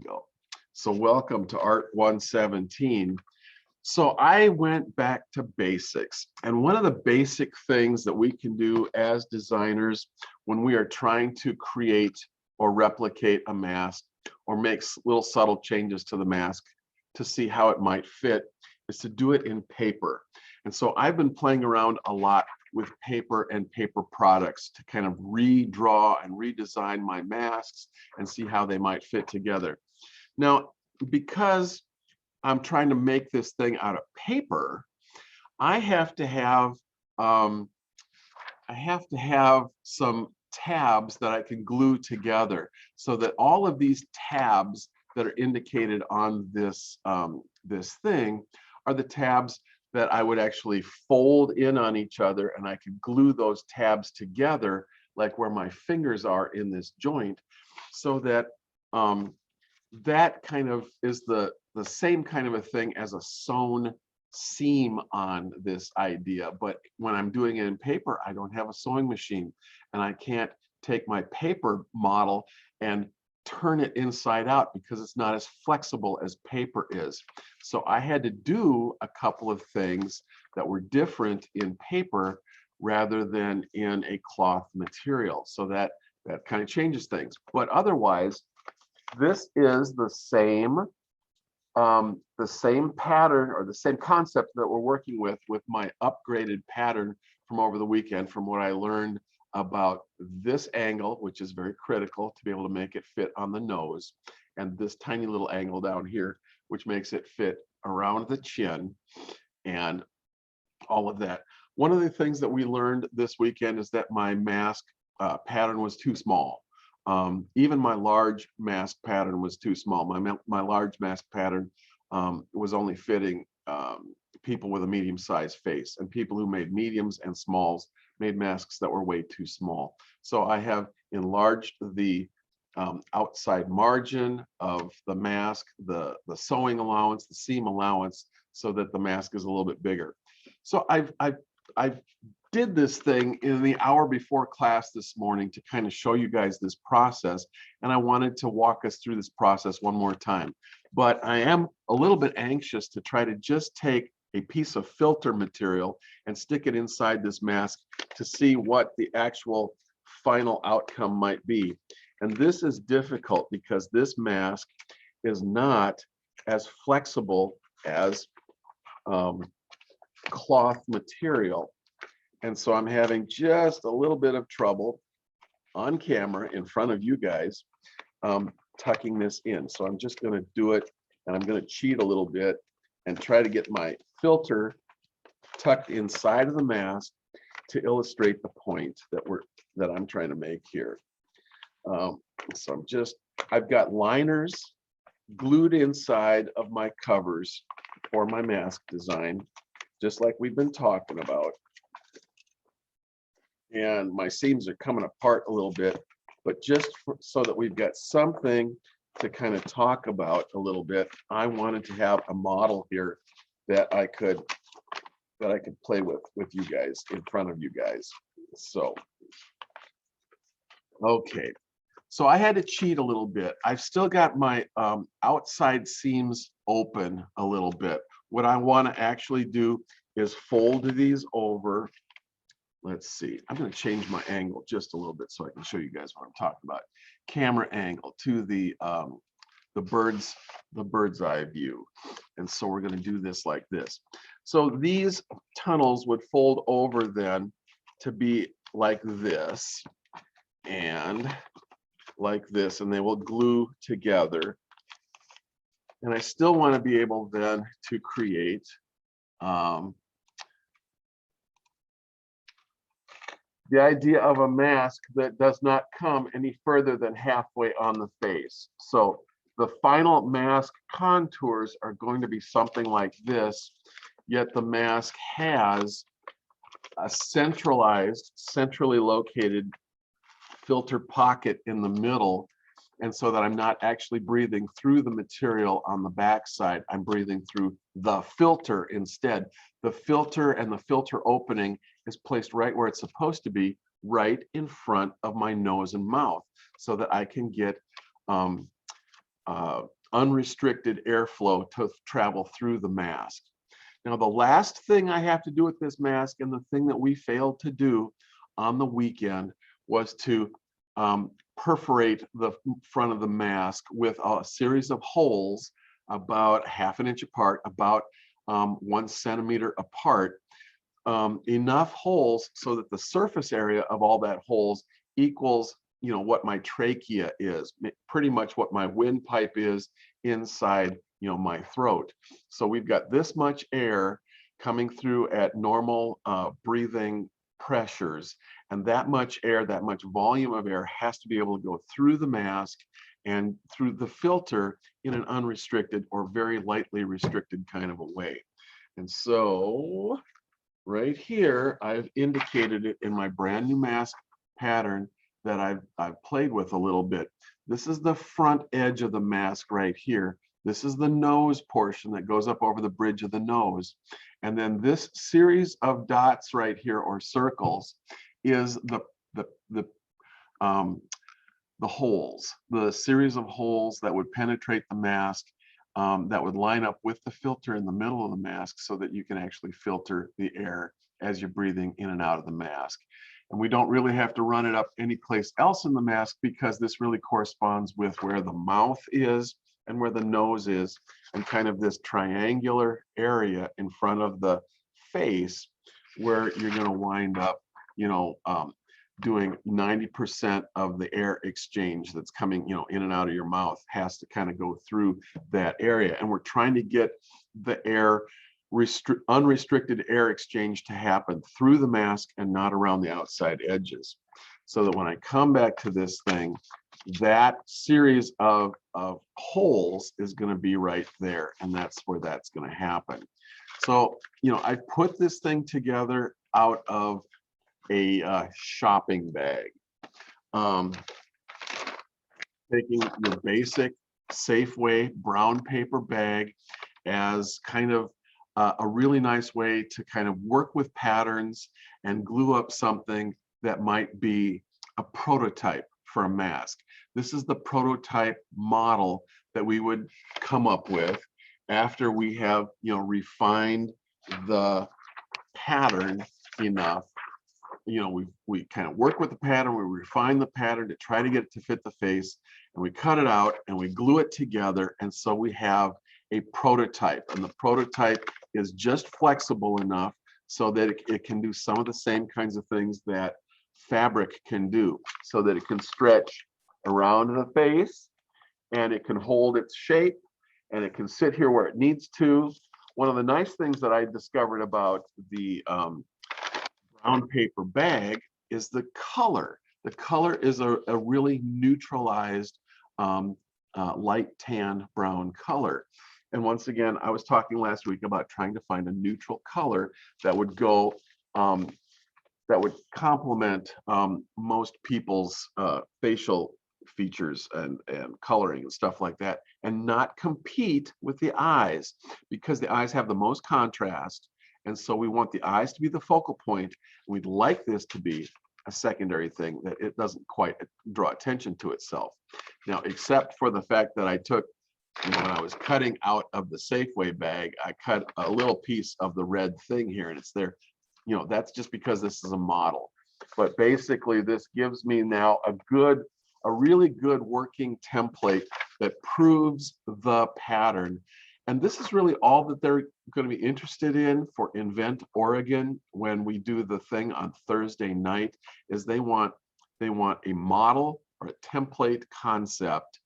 go. So welcome to Art 117. So I went back to basics, and one of the basic things that we can do as designers when we are trying to create or replicate a mask or make little subtle changes to the mask to see how it might fit is to do it in paper. And so I've been playing around a lot with paper and paper products to kind of redraw and redesign my masks and see how they might fit together. Now, because I'm trying to make this thing out of paper, I have to have some tabs that I can glue together so that all of these tabs that are indicated on this this thing are the tabs that I would actually fold in on each other, and I could glue those tabs together like where my fingers are in this joint, so that that kind of is the same kind of a thing as a sewn seam on this idea. But when I'm doing it in paper, I don't have a sewing machine, and I can't take my paper model and turn it inside out because it's not as flexible as paper is. So I had to do a couple of things that were different in paper rather than in a cloth material. So that kind of changes things. But otherwise, this is the same pattern or the same concept that we're working with my upgraded pattern from over the weekend, from what I learned about this angle, which is very critical to be able to make it fit on the nose, and this tiny little angle down here, which makes it fit around the chin, and all of that. One of the things that we learned this weekend is that my mask pattern was too small. Even my large mask pattern was too small. My large mask pattern was only fitting people with a medium-sized face, and people who made mediums and smalls made masks that were way too small. So I have enlarged the outside margin of the mask, the sewing allowance, the seam allowance, so that the mask is a little bit bigger. So I've did this thing in the hour before class this morning to kind of show you guys this process, and I wanted to walk us through this process one more time. But I am a little bit anxious to try to just take a piece of filter material and stick it inside this mask to see what the actual final outcome might be. And this is difficult because this mask is not as flexible as cloth material. And so I'm having just a little bit of trouble on camera in front of you guys tucking this in. So I'm just going to do it, and I'm going to cheat a little bit and try to get my filter tucked inside of the mask to illustrate the point that I'm trying to make here. So I've got liners glued inside of my covers for my mask design, just like we've been talking about. And my seams are coming apart a little bit, but just so that we've got something to kind of talk about a little bit, I wanted to have a model here that I could play with you guys, in front of you guys. So, okay. So I had to cheat a little bit. I've still got my outside seams open a little bit. What I want to actually do is fold these over. Let's see, I'm going to change my angle just a little bit so I can show you guys what I'm talking about. Camera angle to the bird's eye view. And so we're going to do this like this. So these tunnels would fold over then to be like this and like this, and they will glue together. And I still want to be able then to create the idea of a mask that does not come any further than halfway on the face. So the final mask contours are going to be something like this, yet the mask has a centrally located filter pocket in the middle, and so that I'm not actually breathing through the material on the backside. I'm breathing through the filter instead. The filter and the filter opening is placed right where it's supposed to be, right in front of my nose and mouth, so that I can get unrestricted airflow to travel through the mask. Now, the last thing I have to do with this mask, and the thing that we failed to do on the weekend, was to perforate the front of the mask with a series of holes about half an inch apart, about 1 centimeter apart, enough holes so that the surface area of all that holes equals, what my trachea is, pretty much what my windpipe is inside, my throat. So we've got this much air coming through at normal breathing pressures, and that much air, that much volume of air has to be able to go through the mask and through the filter in an unrestricted or very lightly restricted kind of a way. And so right here, I've indicated it in my brand new mask pattern that I've played with a little bit. This is the front edge of the mask right here. This is the nose portion that goes up over the bridge of the nose. And then this series of dots right here, or circles, is the holes, the series of holes that would penetrate the mask, that would line up with the filter in the middle of the mask so that you can actually filter the air as you're breathing in and out of the mask. And we don't really have to run it up any place else in the mask, because this really corresponds with where the mouth is and where the nose is, and kind of this triangular area in front of the face where you're going to wind up, doing 90% of the air exchange that's coming, in and out of your mouth has to kind of go through that area. And we're trying to get the unrestricted air exchange to happen through the mask and not around the outside edges. So that when I come back to this thing, that series of holes is going to be right there, and that's where that's going to happen. So, I put this thing together out of a shopping bag, taking the basic Safeway brown paper bag as kind of a really nice way to kind of work with patterns and glue up something that might be a prototype for a mask. This is the prototype model that we would come up with after we have, refined the pattern enough. We kind of work with the pattern, we refine the pattern to try to get it to fit the face, and we cut it out and we glue it together, and so we have a prototype. And the prototype is just flexible enough so that it can do some of the same kinds of things that fabric can do, so that it can stretch around the face, and it can hold its shape, and it can sit here where it needs to. One of the nice things that I discovered about the brown paper bag is the color. The color is a really neutralized light tan brown color. And once again, I was talking last week about trying to find a neutral color that would go, that would complement most people's facial features and coloring and stuff like that, and not compete with the eyes, because the eyes have the most contrast. And so we want the eyes to be the focal point. We'd like this to be a secondary thing, that it doesn't quite draw attention to itself. Now, except for the fact that I took, when I was cutting out of the Safeway bag, I cut a little piece of the red thing here, and it's there. That's just because this is a model. But basically, this gives me now a really good working template that proves the pattern. And this is really all that they're going to be interested in for Invent Oregon when we do the thing on Thursday night, is they want a model or a template concept,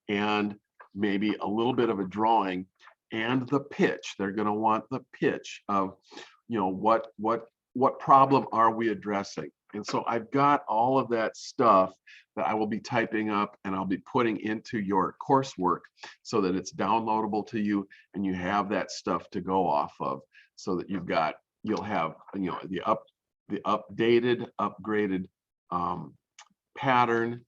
and maybe a little bit of a drawing, and the pitch. They're going to want the pitch of, what problem are we addressing? And so I've got all of that stuff that I will be typing up, and I'll be putting into your coursework so that it's downloadable to you, and you have that stuff to go off of, so that you'll have, the updated, upgraded pattern,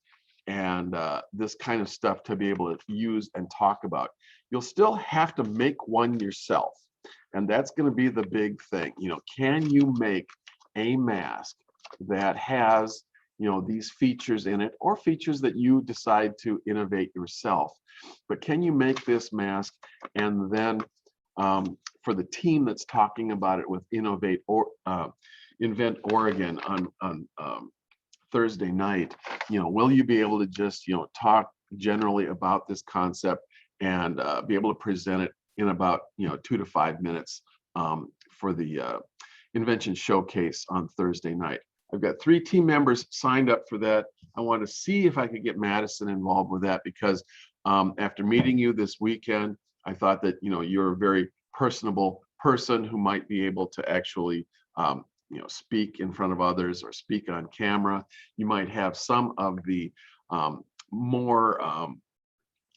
and this kind of stuff to be able to use and talk about. You'll still have to make one yourself, and that's going to be the big thing. Can you make a mask that has these features in it, or features that you decide to innovate yourself. But can you make this mask? And then for the team that's talking about it with Invent Oregon on Thursday night, will you be able to just talk generally about this concept and be able to present it in about 2 to 5 minutes for the invention showcase on Thursday night? I've got 3 team members signed up for that. I want to see if I could get Madison involved with that, because after meeting you this weekend, I thought that you're a very personable person who might be able to actually speak in front of others or speak on camera. You might have some of the more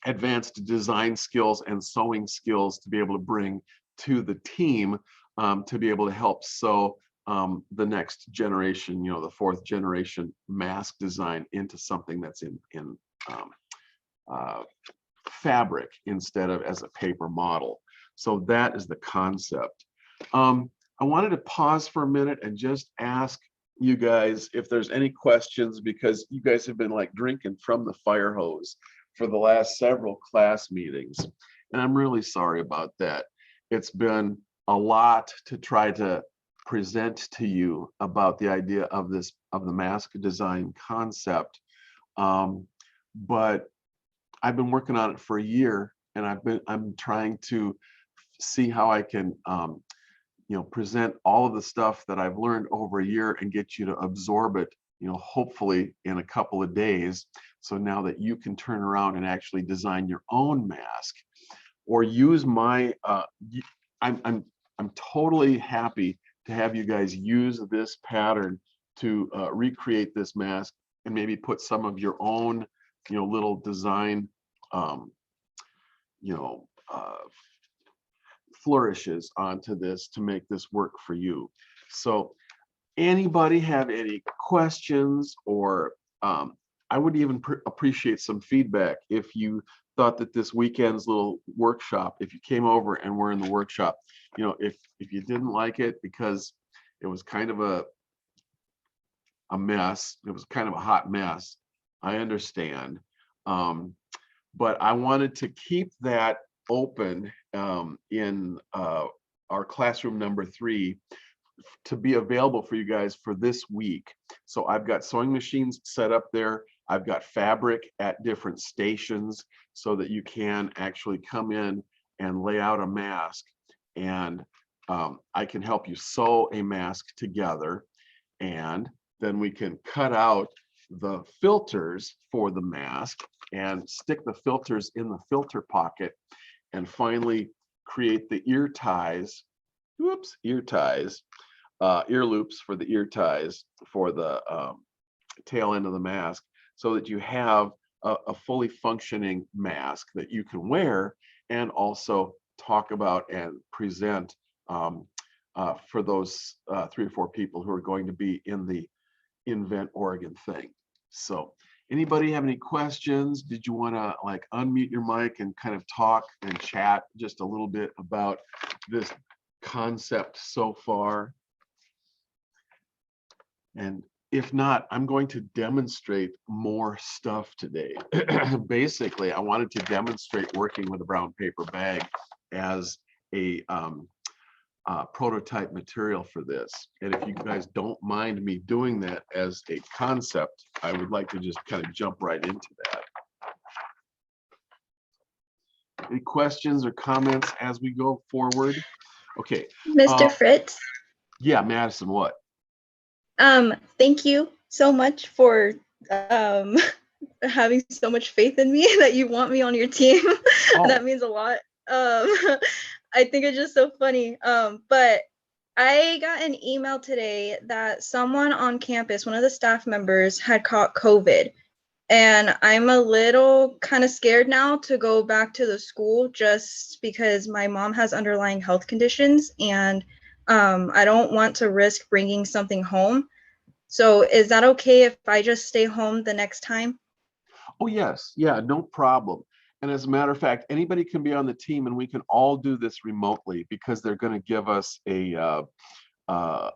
advanced design skills and sewing skills to be able to bring to the team to be able to help sew the next generation, the 4th generation mask design into something that's in fabric instead of as a paper model. So that is the concept. I wanted to pause for a minute and just ask you guys if there's any questions, because you guys have been like drinking from the fire hose for the last several class meetings. And I'm really sorry about that. It's been a lot to try to present to you about the idea of the mask design concept. But I've been working on it for a year, and I'm trying to see how I can present all of the stuff that I've learned over a year and get you to absorb it, hopefully in a couple of days. So now that you can turn around and actually design your own mask, or use my, I'm totally happy to have you guys use this pattern to recreate this mask, and maybe put some of your own, little design, flourishes onto this to make this work for you. So anybody have any questions, or I would even appreciate some feedback if you thought that this weekend's little workshop, if you came over and were in the workshop, if you didn't like it because it was kind of a mess, it was kind of a hot mess, I understand. But I wanted to keep that open in our classroom number 3 to be available for you guys for this week. So I've got sewing machines set up there. I've got fabric at different stations so that you can actually come in and lay out a mask, and I can help you sew a mask together, and then we can cut out the filters for the mask and stick the filters in the filter pocket, and finally create the ear ties, ear loops for the ear ties for the tail end of the mask, so that you have a fully functioning mask that you can wear and also talk about and present for those 3 or 4 people who are going to be in the Invent Oregon thing. So anybody have any questions? Did you want to like unmute your mic and kind of talk and chat just a little bit about this concept so far? And if not, I'm going to demonstrate more stuff today. Basically, I wanted to demonstrate working with a brown paper bag as a prototype material for this. And if you guys don't mind me doing that as a concept, I would like to just kind of jump right into that. Any questions or comments as we go forward? Okay. Mr. Fritz? Yeah, Madison, what? Thank you so much for having so much faith in me that you want me on your team. Oh. That means a lot. I think it's just so funny. But I got an email today that someone on campus, one of the staff members, had caught COVID. And I'm a little kind of scared now to go back to the school, just because my mom has underlying health conditions, and I don't want to risk bringing something home. So is that okay if I just stay home the next time? Oh, yes. Yeah, no problem. And as a matter of fact, anybody can be on the team, and we can all do this remotely, because they're going to give us a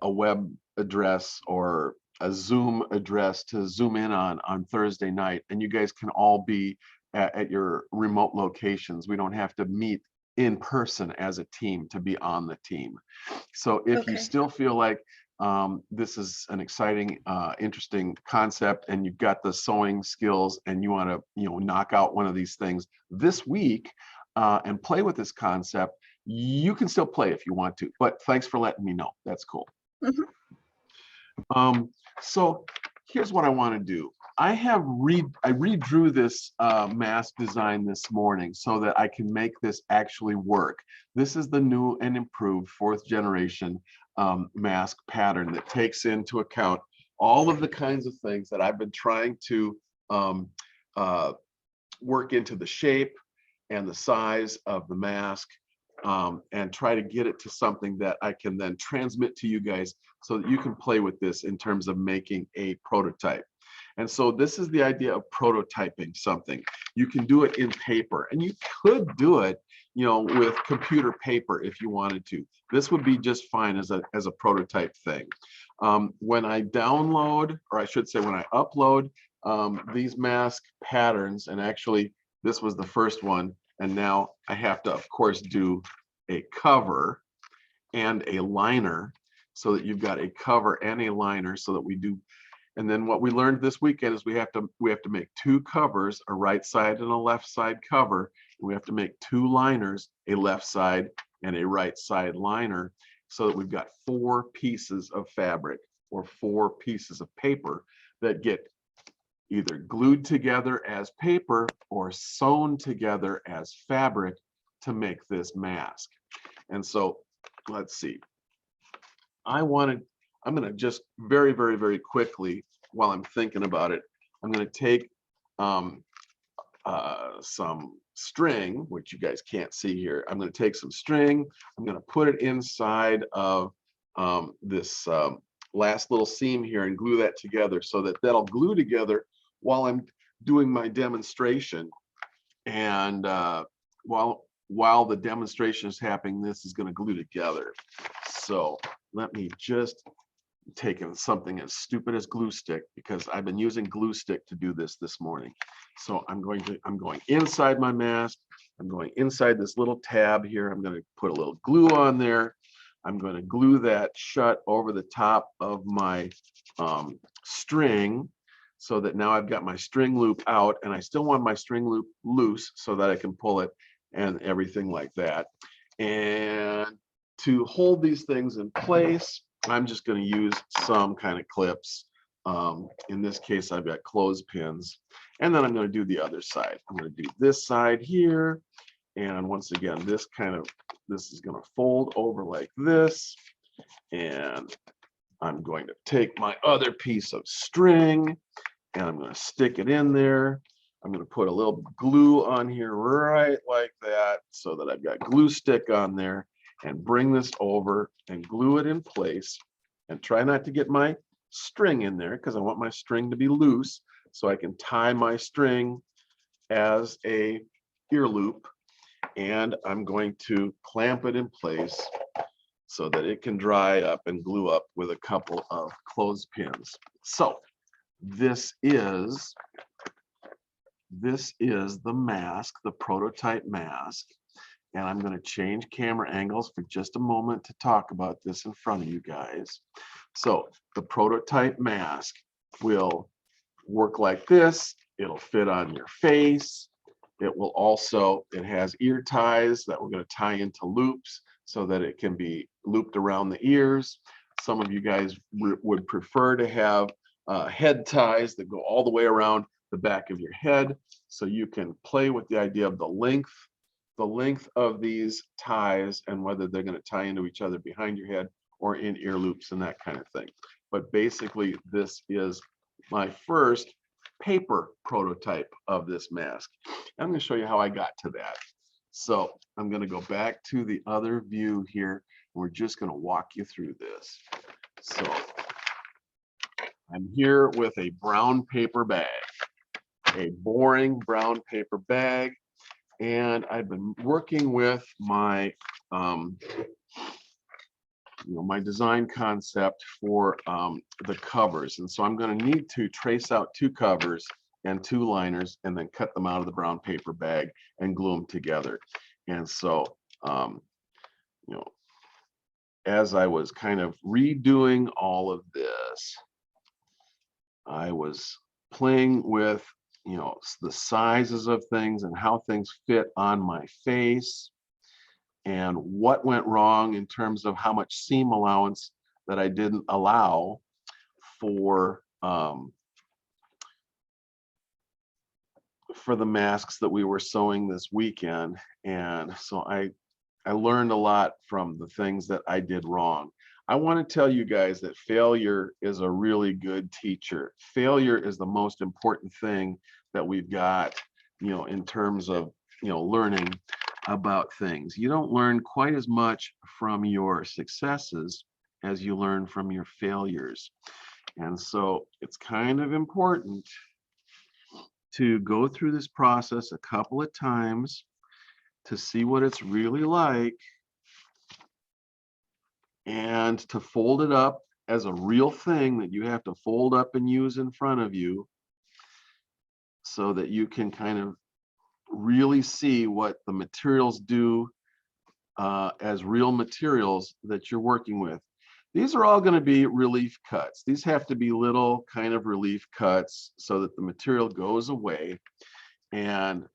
web address or a Zoom address to Zoom in on Thursday night, and you guys can all be at your remote locations. We don't have to meet in person as a team to be on the team. So if you Okay. still feel like this is an exciting, interesting concept, and you've got the sewing skills, and you want to, knock out one of these things this week and play with this concept, you can still play if you want to. But thanks for letting me know. That's cool. Mhm. So here's what I want to do. I redrew this mask design this morning so that I can make this actually work. This is the new and improved 4th generation mask pattern that takes into account all of the kinds of things that I've been trying to work into the shape and the size of the mask, and try to get it to something that I can then transmit to you guys so that you can play with this in terms of making a prototype. And so this is the idea of prototyping something. You can do it in paper, and you could do it, with computer paper if you wanted to. This would be just fine as a prototype thing. When I download, or I should say when I upload these mask patterns, and actually this was the first one, and now I have to, of course, do a cover and a liner, so that you've got a cover and a liner, so that we do. And then what we learned this weekend is we have to make 2 covers, a right side and a left side cover. And we have to make 2 liners, a left side and a right side liner, so that we've got 4 pieces of fabric or 4 pieces of paper that get either glued together as paper or sewn together as fabric to make this mask. And so let's see. I'm going to just very, very, very quickly, while I'm thinking about it, I'm going to take some string, which you guys can't see here. I'm going to take some string. I'm going to put it inside of this last little seam here and glue that together, so that that'll glue together while I'm doing my demonstration. And while the demonstration is happening, this is going to glue together. So let me just take something as stupid as glue stick, because I've been using glue stick to do this morning. So I'm going inside my mask. I'm going inside this little tab here. I'm going to put a little glue on there. I'm going to glue that shut over the top of my string, so that now I've got my string loop out, and I still want my string loop loose so that I can pull it and everything like that. And to hold these things in place, I'm just going to use some kind of clips. In this case, I've got clothespins. And then I'm going to do the other side. I'm going to do this side here. And once again, this is going to fold over like this. And I'm going to take my other piece of string, and I'm going to stick it in there. I'm going to put a little glue on here right like that, so that I've got glue stick on there, and bring this over and glue it in place, and try not to get my string in there, because I want my string to be loose, so I can tie my string as a ear loop. And I'm going to clamp it in place so that it can dry up and glue up with a couple of clothespins. So this is the mask, the prototype mask. And I'm going to change camera angles for just a moment to talk about this in front of you guys. So the prototype mask will work like this. It'll fit on your face. It has ear ties that we're going to tie into loops so that it can be looped around the ears. Some of you guys would prefer to have head ties that go all the way around the back of your head, so you can play with the idea of the length of these ties, and whether they're going to tie into each other behind your head or in ear loops and that kind of thing. But basically, this is my first paper prototype of this mask. I'm going to show you how I got to that. So I'm going to go back to the other view here. We're just going to walk you through this. So I'm here with a brown paper bag, a boring brown paper bag. And I've been working with my my design concept for the covers. And so I'm going to need to trace out 2 covers and 2 liners and then cut them out of the brown paper bag and glue them together. And so, as I was kind of redoing all of this, I was playing with, the sizes of things and how things fit on my face and what went wrong in terms of how much seam allowance that I didn't allow for the masks that we were sewing this weekend. And so I learned a lot from the things that I did wrong. I want to tell you guys that failure is a really good teacher. Failure is the most important thing that we've got, in terms of, learning about things. You don't learn quite as much from your successes as you learn from your failures. And so it's kind of important to go through this process a couple of times to see what it's really like, and to fold it up as a real thing that you have to fold up and use in front of you so that you can kind of really see what the materials do as real materials that you're working with. These are all going to be relief cuts. These have to be little kind of relief cuts so that the material goes away. And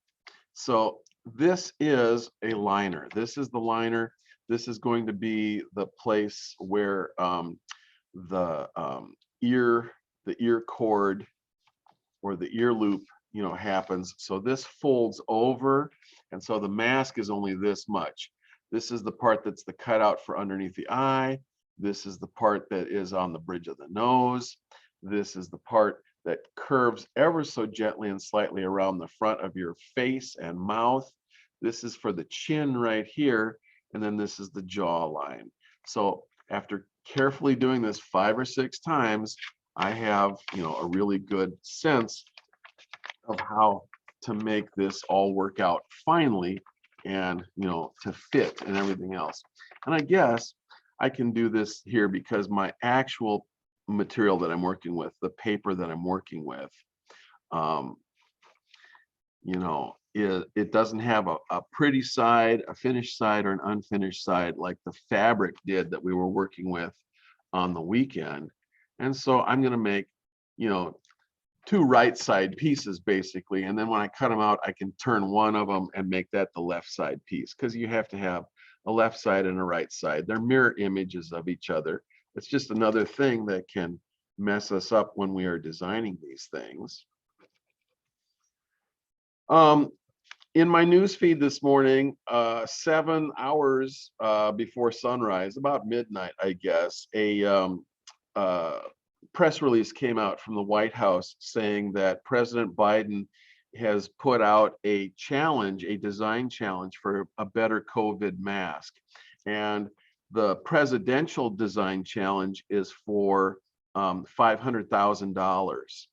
so this is a liner. This is the liner. This is going to be the place where the ear cord or the ear loop, happens. So this folds over, and so the mask is only this much. This is the part that's the cutout for underneath the eye. This is the part that is on the bridge of the nose. This is the part that curves ever so gently and slightly around the front of your face and mouth. This is for the chin right here, and then this is the jawline. So after carefully doing this 5 or 6 times, I have, a really good sense of how to make this all work out finally, and to fit and everything else. And I guess I can do this here because my actual material that I'm working with, the paper that I'm working with, it doesn't have a pretty side, a finished side, or an unfinished side like the fabric did that we were working with on the weekend. And so I'm going to make, 2 right side pieces basically. And then when I cut them out, I can turn one of them and make that the left side piece, because you have to have a left side and a right side. They're mirror images of each other. It's just another thing that can mess us up when we are designing these things. In my news feed this morning, 7 hours before sunrise, about midnight, I guess, a press release came out from the White House saying that President Biden has put out a challenge, a design challenge for a better COVID mask. And the presidential design challenge is for $500,000.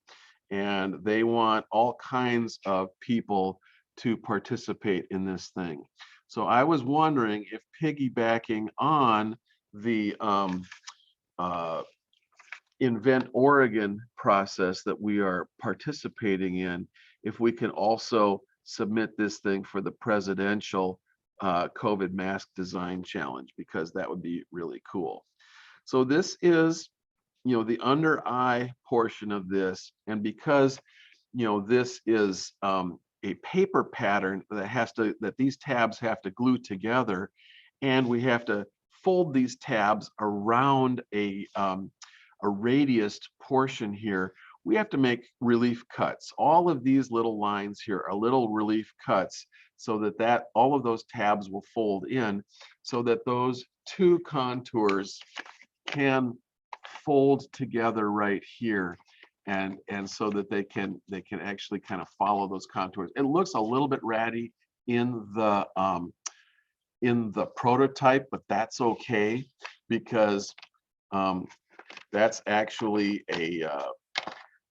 And they want all kinds of people to participate in this thing. So I was wondering if, piggybacking on the Invent Oregon process that we are participating in, if we can also submit this thing for the presidential COVID mask design challenge, because that would be really cool. So this is, the under eye portion of this. And because, this is a paper pattern that these tabs have to glue together, and we have to fold these tabs around a radiused portion here, we have to make relief cuts. All of these little lines here are little relief cuts so that all of those tabs will fold in, so that those 2 contours can fold together right here, and so that they can actually kind of follow those contours. It looks a little bit ratty in the prototype, but that's okay, because that's actually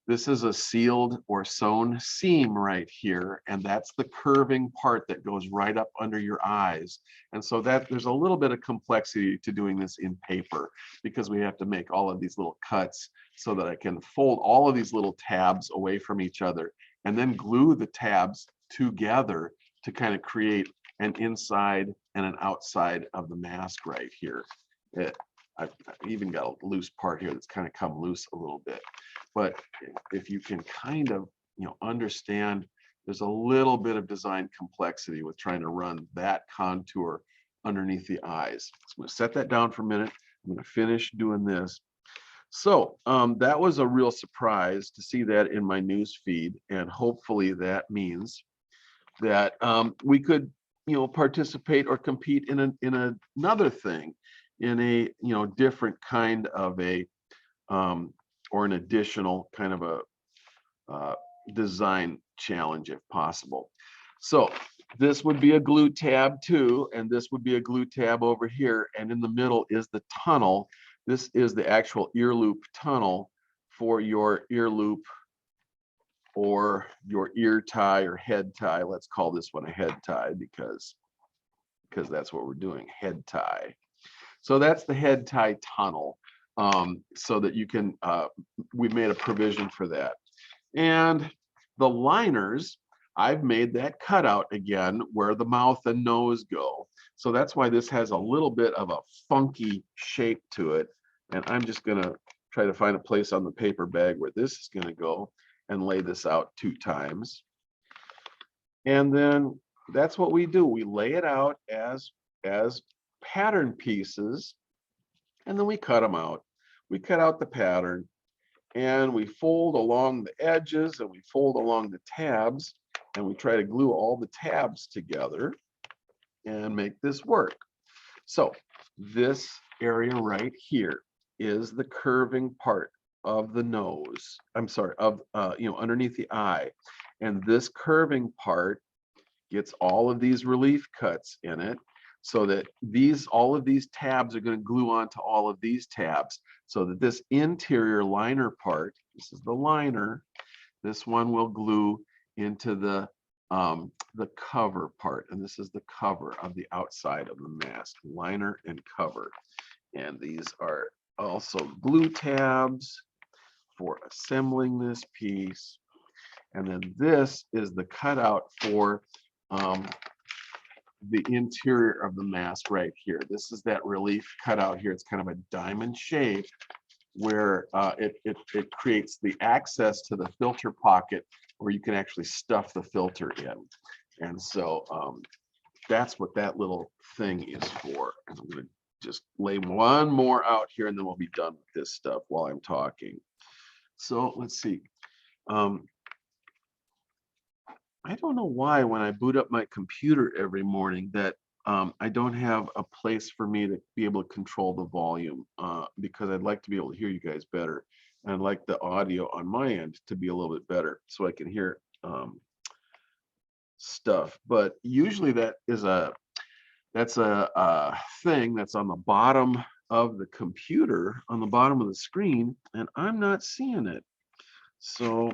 This is a sealed or sewn seam right here, and that's the curving part that goes right up under your eyes. And so that there's a little bit of complexity to doing this in paper, because we have to make all of these little cuts so that I can fold all of these little tabs away from each other and then glue the tabs together to kind of create an inside and an outside of the mask right here. I've even got a loose part here that's kind of come loose a little bit. But if you can kind of, understand, there's a little bit of design complexity with trying to run that contour underneath the eyes. So I'm going to set that down for a minute. I'm going to finish doing this. So that was a real surprise to see that in my news feed, and hopefully that means that we could, participate or compete in another thing, in a different kind of a or an additional kind of a design challenge if possible. So this would be a glue tab too, and this would be a glue tab over here, and in the middle is the tunnel. This is the actual ear loop tunnel for your ear loop or your ear tie or head tie. Let's call this one a head tie because that's what we're doing, head tie. So that's the head tie tunnel, so that you can, we've made a provision for that. And the liners, I've made that cutout again where the mouth and nose go. So that's why this has a little bit of a funky shape to it. And I'm just gonna try to find a place on the paper bag where this is gonna go and lay this out 2 times. And then that's what we do. We lay it out as pattern pieces, and then we cut them out. We cut out the pattern, and we fold along the edges, and we fold along the tabs, and we try to glue all the tabs together and make this work. So this area right here is the curving part of the nose. I'm sorry, of underneath the eye. And this curving part gets all of these relief cuts in it, so that all of these tabs are going to glue onto all of these tabs, so that this interior liner part, this is the liner, this one will glue into the cover part, and this is the cover of the outside of the mask, liner and cover. And these are also glue tabs for assembling this piece. And then this is the cutout for the interior of the mask right here. This is that relief cutout here. It's kind of a diamond shape where it creates the access to the filter pocket where you can actually stuff the filter in. And so that's what that little thing is for. And I'm going to just lay one more out here, and then we'll be done with this stuff while I'm talking. So let's see. I don't know why when I boot up my computer every morning that I don't have a place for me to be able to control the volume, because I'd like to be able to hear you guys better. And I'd like the audio on my end to be a little bit better so I can hear stuff. But usually that's a thing that's on the bottom of the computer, on the bottom of the screen, and I'm not seeing it. So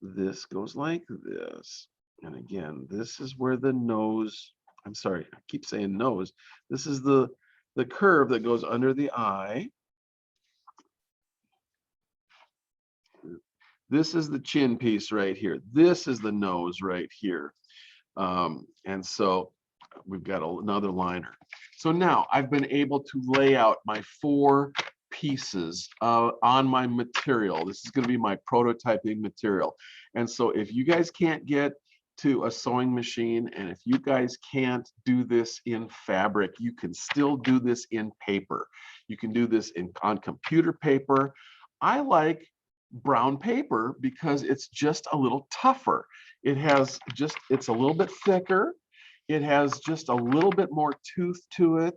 this goes like this. And again, this is where the nose, I'm sorry, I keep saying nose. This is the curve that goes under the eye. This is the chin piece right here. This is the nose right here. And so we've got another liner. So now I've been able to lay out my 4 pieces on my material. This is going to be my prototyping material. And so if you guys can't get to a sewing machine, and if you guys can't do this in fabric, you can still do this in paper. You can do this on computer paper. I like brown paper because it's just a little tougher. It's a little bit thicker. It has just a little bit more tooth to it,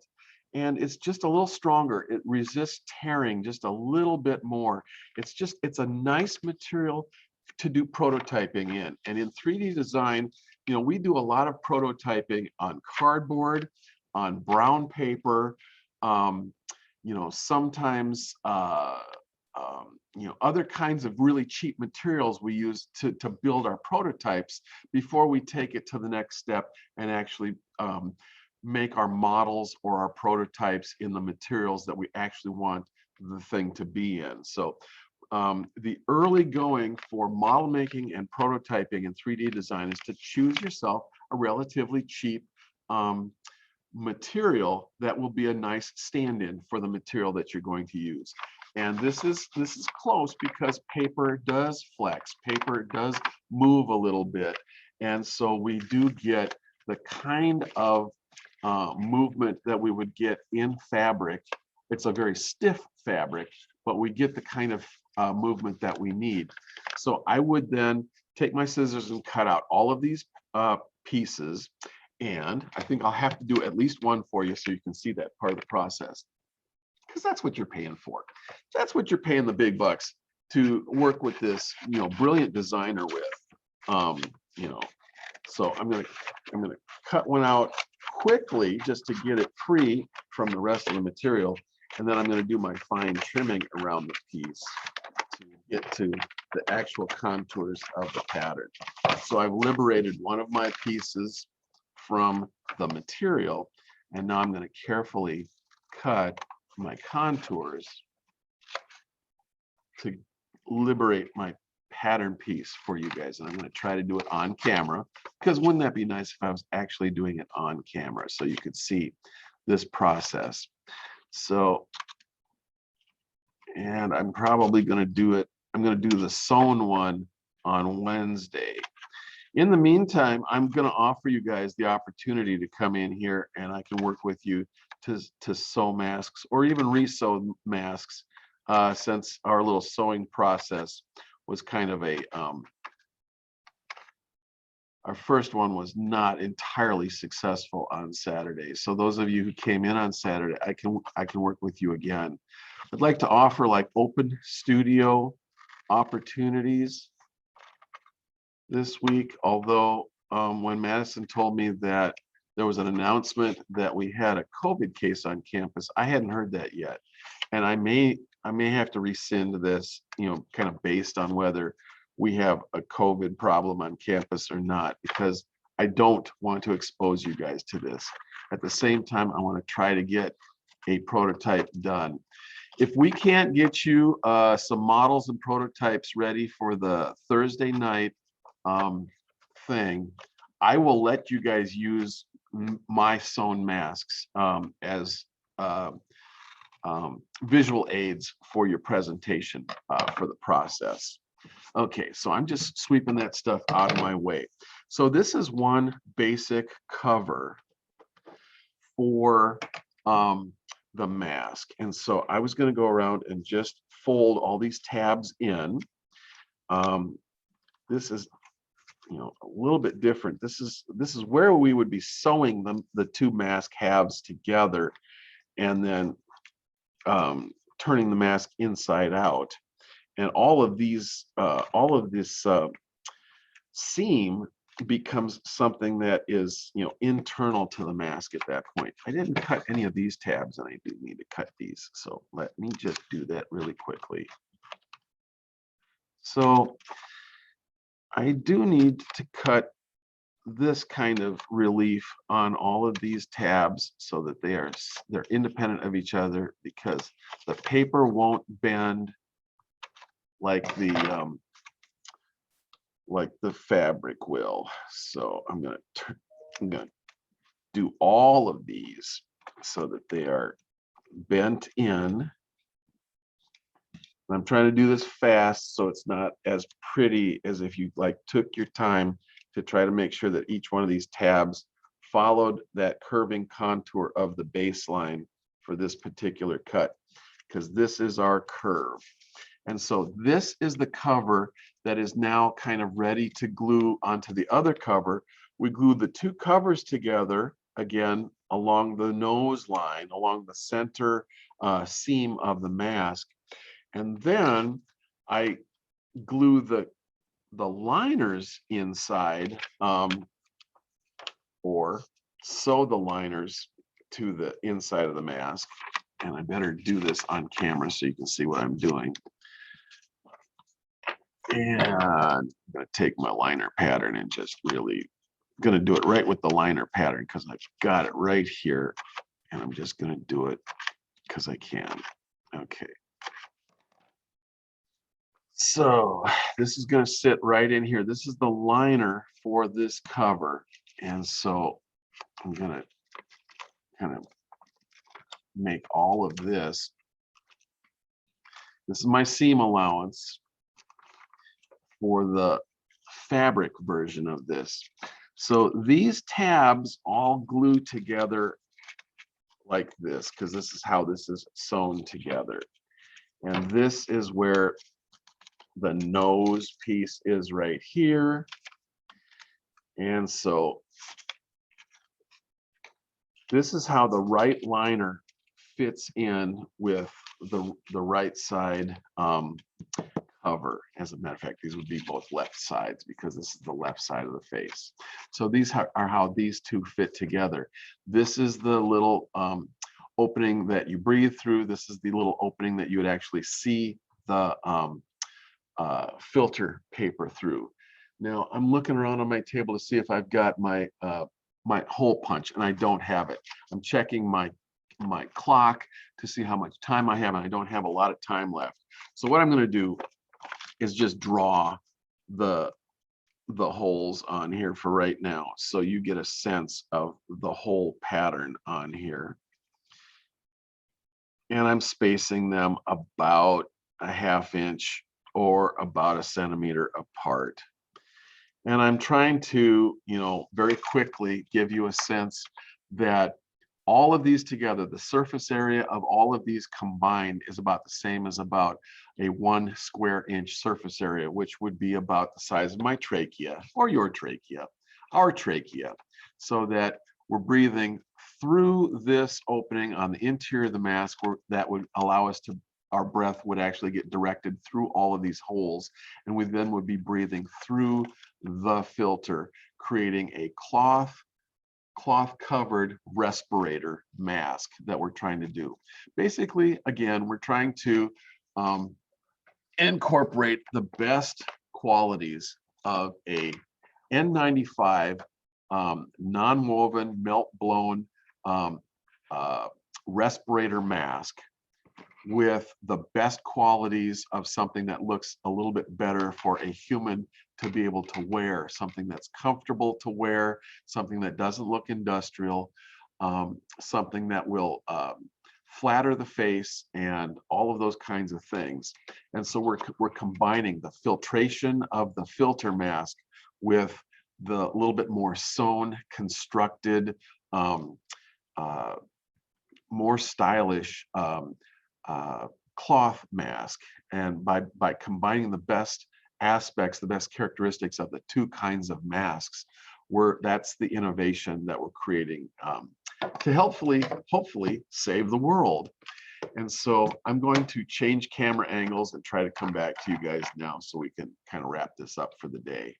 and it's just a little stronger. It resists tearing just a little bit more. It's a nice material to do prototyping in. And in 3D design, we do a lot of prototyping on cardboard, on brown paper, sometimes other kinds of really cheap materials we use to build our prototypes before we take it to the next step and actually make our models or our prototypes in the materials that we actually want the thing to be in. So the early going for model making and prototyping and 3D design is to choose yourself a relatively cheap material that will be a nice stand-in for the material that you're going to use. And this is close because paper does flex, paper does move a little bit, and so we do get the kind of movement that we would get in fabric. It's a very stiff fabric, but we get the kind of movement that we need. So I would then take my scissors and cut out all of these pieces. And I think I'll have to do at least one for you so you can see that part of the process, because that's what you're paying for. That's what you're paying the big bucks to work with this, brilliant designer with. So I'm gonna cut one out quickly just to get it free from the rest of the material, and then I'm going to do my fine trimming around the piece to get to the actual contours of the pattern. So I've liberated one of my pieces from the material, and now I'm going to carefully cut my contours to liberate my pattern piece for you guys. And I'm going to try to do it on camera, because wouldn't that be nice if I was actually doing it on camera so you could see this process. So, and I'm probably going to do it, I'm going to do the sewn one on Wednesday. In the meantime, I'm going to offer you guys the opportunity to come in here and I can work with you to sew masks or even re-sew masks, since our little sewing process was kind of a, our first one was not entirely successful on Saturday. So those of you who came in on Saturday, I can work with you again. I'd like to offer like open studio opportunities this week, although when Madison told me that there was an announcement that we had a COVID case on campus, I hadn't heard that yet. And I may have to rescind this, kind of based on whether we have a COVID problem on campus or not, because I don't want to expose you guys to this. At the same time, I want to try to get a prototype done. If we can't get you some models and prototypes ready for the Thursday night thing, I will let you guys use my sewn masks as visual aids for your presentation for the process. Okay, so I'm just sweeping that stuff out of my way. So this is one basic cover for the mask. And so I was going to go around and just fold all these tabs in. This is, a little bit different. This is where we would be sewing the two mask halves together and then turning the mask inside out. And all of this seam becomes something that is, internal to the mask at that point. I didn't cut any of these tabs, and I do need to cut these. So let me just do that really quickly. So I do need to cut this kind of relief on all of these tabs so that they're independent of each other, because the paper won't bend like the fabric will. So I'm gonna do all of these so that they are bent in. I'm trying to do this fast so it's not as pretty as if you took your time to try to make sure that each one of these tabs followed that curving contour of the baseline for this particular cut, because this is our curve. And so this is the cover that is now kind of ready to glue onto the other cover. We glue the two covers together again along the nose line, along the center seam of the mask. And then I glue the liners inside, or sew the liners to the inside of the mask. And I better do this on camera so you can see what I'm doing. And I'm gonna take my liner pattern and just really gonna do it right with the liner pattern because I've got it right here. And I'm just gonna do it because I can. Okay. So this is gonna sit right in here. This is the liner for this cover. And so I'm gonna kind of make all of this. This is my seam allowance for the fabric version of this. So these tabs all glue together like this, because this is how this is sewn together. And this is where the nose piece is right here. And so this is how the right liner fits in with the right side cover. As a matter of fact, these would be both left sides because this is the left side of the face. So these are how these two fit together. This is the little opening that you breathe through. This is the little opening that you would actually see the filter paper through. Now I'm looking around on my table to see if I've got my my hole punch, and I don't have it. I'm checking my clock to see how much time I have, and I don't have a lot of time left. So what I'm going to do is just draw the holes on here for right now, so you get a sense of the whole pattern on here. And I'm spacing them about a ½ inch or about 1 centimeter apart. And I'm trying to, very quickly give you a sense that all of these together, the surface area of all of these combined is about the same as about a 1 square inch surface area, which would be about the size of my trachea or your trachea, our trachea, so that we're breathing through this opening on the interior of the mask, that would allow us to, our breath would actually get directed through all of these holes, and we then would be breathing through the filter, creating a cloth covered respirator mask that we're trying to do. Basically, again, we're trying to incorporate the best qualities of a N95 non-woven, melt-blown respirator mask with the best qualities of something that looks a little bit better for a human to be able to wear, something that's comfortable to wear, something that doesn't look industrial, something that will flatter the face, and all of those kinds of things. And so we're combining the filtration of the filter mask with the little bit more sewn, constructed, more stylish cloth mask. And by combining the best aspects, the best characteristics of the two kinds of masks, that's the innovation that we're creating to hopefully save the world. And so I'm going to change camera angles and try to come back to you guys now so we can kind of wrap this up for the day.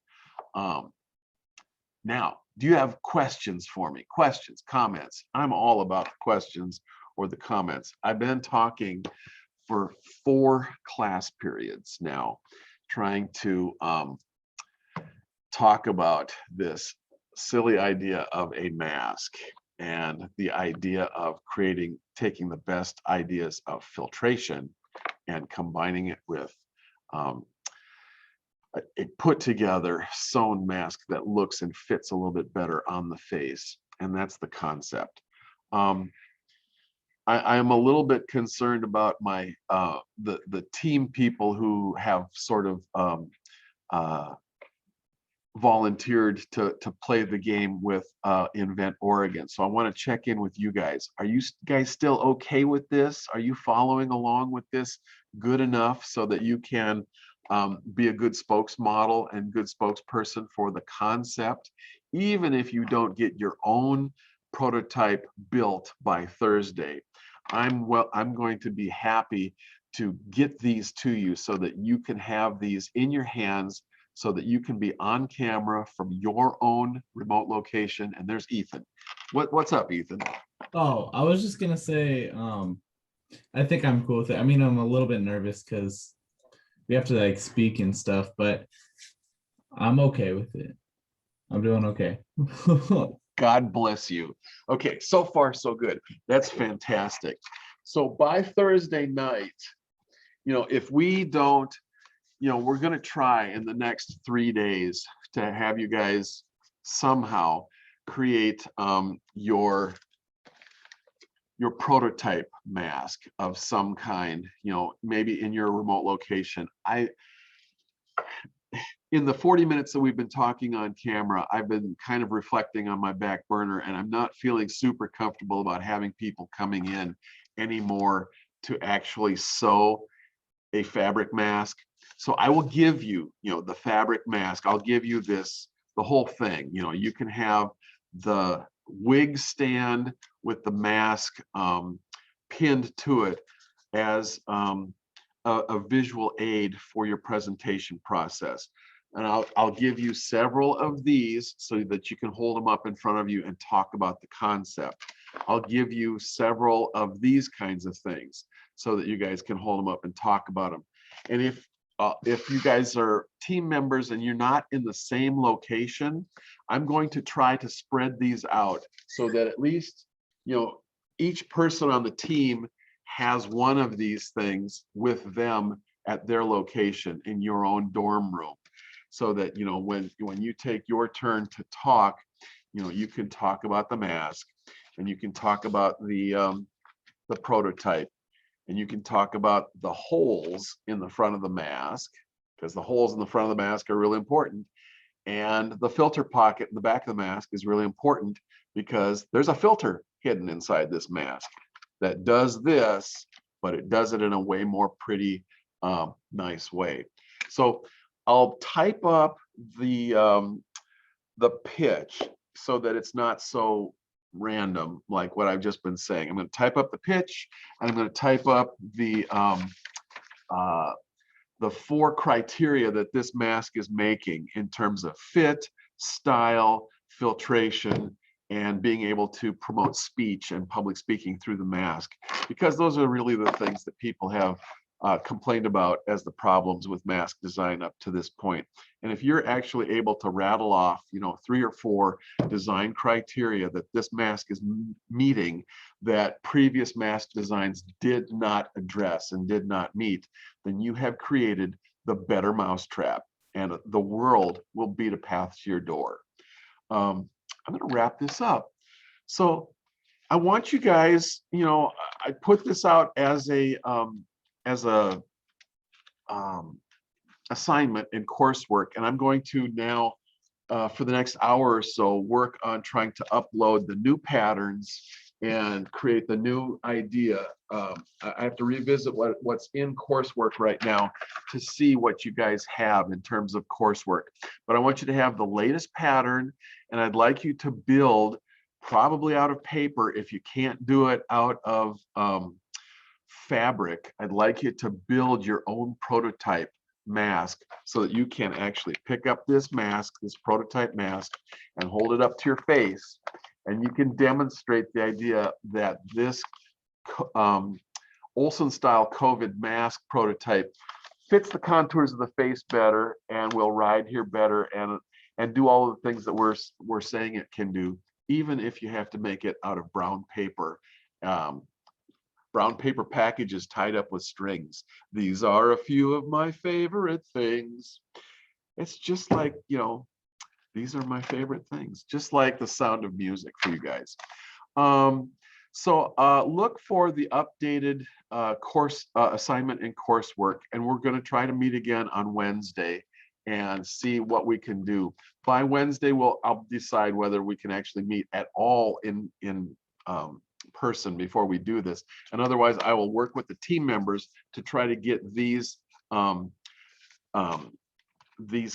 Now, do you have questions for me? Questions, comments? I'm all about the questions or the comments. I've been talking for 4 class periods now, trying to talk about this silly idea of a mask and the idea of taking the best ideas of filtration and combining it with a put together sewn mask that looks and fits a little bit better on the face. And that's the concept. I am a little bit concerned about my the team people who have sort of volunteered to play the game with Invent Oregon. So I want to check in with you guys. Are you guys still okay with this? Are you following along with this good enough so that you can be a good spokesmodel and good spokesperson for the concept, even if you don't get your own prototype built by Thursday? I'm going to be happy to get these to you so that you can have these in your hands, so that you can be on camera from your own remote location. And there's Ethan. What's up, Ethan? Oh, I was just gonna say, I think I'm cool with it. I mean, I'm a little bit nervous because we have to like speak and stuff, but I'm okay with it. I'm doing okay. God bless you. Okay, so far so good. That's fantastic. So by Thursday night, if we don't, we're going to try in the next 3 days to have you guys somehow create your prototype mask of some kind, maybe in your remote location. In the 40 minutes that we've been talking on camera, I've been kind of reflecting on my back burner, and I'm not feeling super comfortable about having people coming in anymore to actually sew a fabric mask. So I will give you, the fabric mask. I'll give you the whole thing. You can have the wig stand with the mask pinned to it as a visual aid for your presentation process. And I'll give you several of these so that you can hold them up in front of you and talk about the concept. I'll give you several of these kinds of things so that you guys can hold them up and talk about them. And if you guys are team members and you're not in the same location, I'm going to try to spread these out so that at least, each person on the team has one of these things with them at their location in your own dorm room. So that, when you take your turn to talk, you can talk about the mask, and you can talk about the prototype, and you can talk about the holes in the front of the mask, because the holes in the front of the mask are really important. And the filter pocket in the back of the mask is really important because there's a filter hidden inside this mask that does this, but it does it in a way more pretty, nice way. So I'll type up the pitch so that it's not so random like what I've just been saying. I'm going to type up the pitch, and I'm going to type up the 4 criteria that this mask is making in terms of fit, style, filtration, and being able to promote speech and public speaking through the mask, because those are really the things that people have complained about as the problems with mask design up to this point. And if you're actually able to rattle off, 3 or 4 design criteria that this mask is meeting that previous mask designs did not address and did not meet, then you have created the better mousetrap, and the world will beat a path to your door. I'm going to wrap this up. So I want you guys, I put this out as a assignment in coursework, and I'm going to now for the next hour or so work on trying to upload the new patterns and create the new idea. I have to revisit what's in coursework right now to see what you guys have in terms of coursework. But I want you to have the latest pattern, and I'd like you to build, probably out of paper. If you can't do it out of fabric, I'd like you to build your own prototype mask so that you can actually pick up this mask, this prototype mask, and hold it up to your face, and you can demonstrate the idea that this Olsen style COVID mask prototype fits the contours of the face better and will ride here better and do all of the things that we're saying it can do, even if you have to make it out of brown paper. Brown paper packages tied up with strings. These are a few of my favorite things. It's just like, these are my favorite things, just like the sound of music for you guys. So look for the updated course assignment and coursework, and we're going to try to meet again on Wednesday and see what we can do. By Wednesday, I'll decide whether we can actually meet at all in person before we do this, and otherwise I will work with the team members to try to get these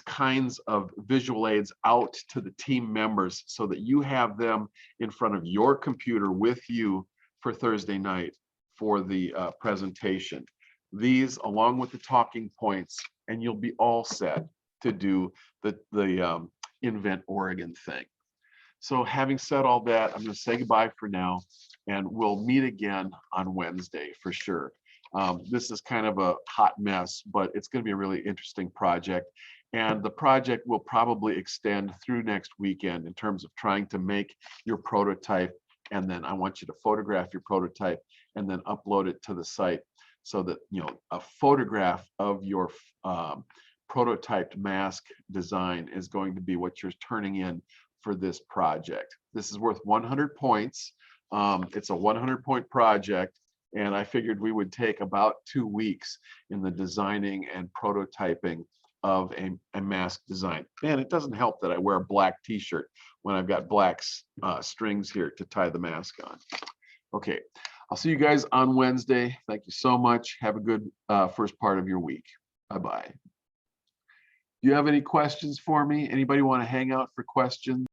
kinds of visual aids out to the team members so that you have them in front of your computer with you for Thursday night for the presentation. These along with the talking points, and you'll be all set to do the Invent Oregon thing. So having said all that, I'm going to say goodbye for now, and we'll meet again on Wednesday for sure. This is kind of a hot mess, but it's going to be a really interesting project. And the project will probably extend through next weekend in terms of trying to make your prototype. And then I want you to photograph your prototype and then upload it to the site so that, you know, a photograph of your prototyped mask design is going to be what you're turning in for this project. This is worth 100 points. It's a 100-point project. And I figured we would take about 2 weeks in the designing and prototyping of a mask design. And it doesn't help that I wear a black t-shirt when I've got black strings here to tie the mask on. Okay, I'll see you guys on Wednesday. Thank you so much. Have a good first part of your week. Bye-bye. Do you have any questions for me? Anybody want to hang out for questions?